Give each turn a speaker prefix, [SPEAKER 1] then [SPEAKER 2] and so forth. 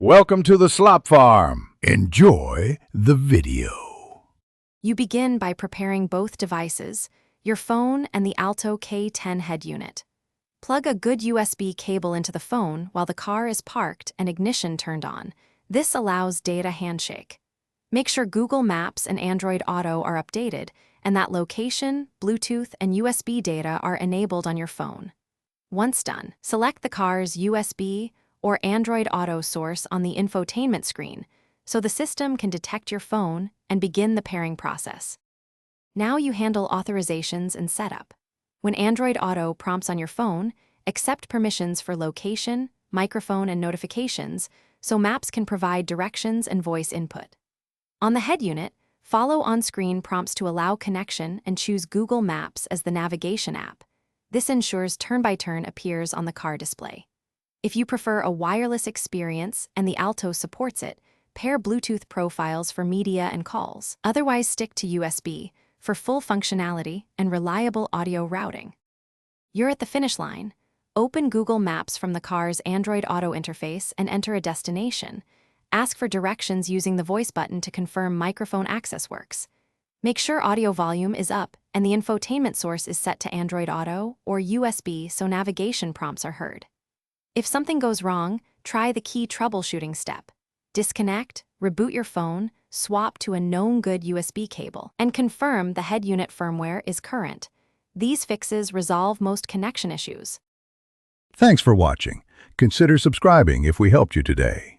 [SPEAKER 1] Welcome to the Slop Farm. Enjoy the video.
[SPEAKER 2] You begin by preparing both devices, your phone and the Alto K10 head unit. Plug a good USB cable into the phone while the car is parked and ignition turned on. This allows data handshake. Make sure Google Maps and Android Auto are updated and that location, Bluetooth, and USB data are enabled on your phone. Once done, select the car's USB or Android Auto source on the infotainment screen so the system can detect your phone and begin the pairing process. Now you handle authorizations and setup. When Android Auto prompts on your phone, accept permissions for location, microphone, and notifications so Maps can provide directions and voice input. On the head unit, follow on-screen prompts to allow connection and choose Google Maps as the navigation app. This ensures turn-by-turn appears on the car display. If you prefer a wireless experience and the Alto supports it, pair Bluetooth profiles for media and calls. Otherwise, stick to USB for full functionality and reliable audio routing. You're at the finish line. Open Google Maps from the car's Android Auto interface and enter a destination. Ask for directions using the voice button to confirm microphone access works. Make sure audio volume is up and the infotainment source is set to Android Auto or USB so navigation prompts are heard. If something goes wrong, try the key troubleshooting step. Disconnect, reboot your phone, swap to a known good USB cable, and confirm the head unit firmware is current. These fixes resolve most connection issues.
[SPEAKER 1] Thanks for watching. Consider subscribing if we helped you today.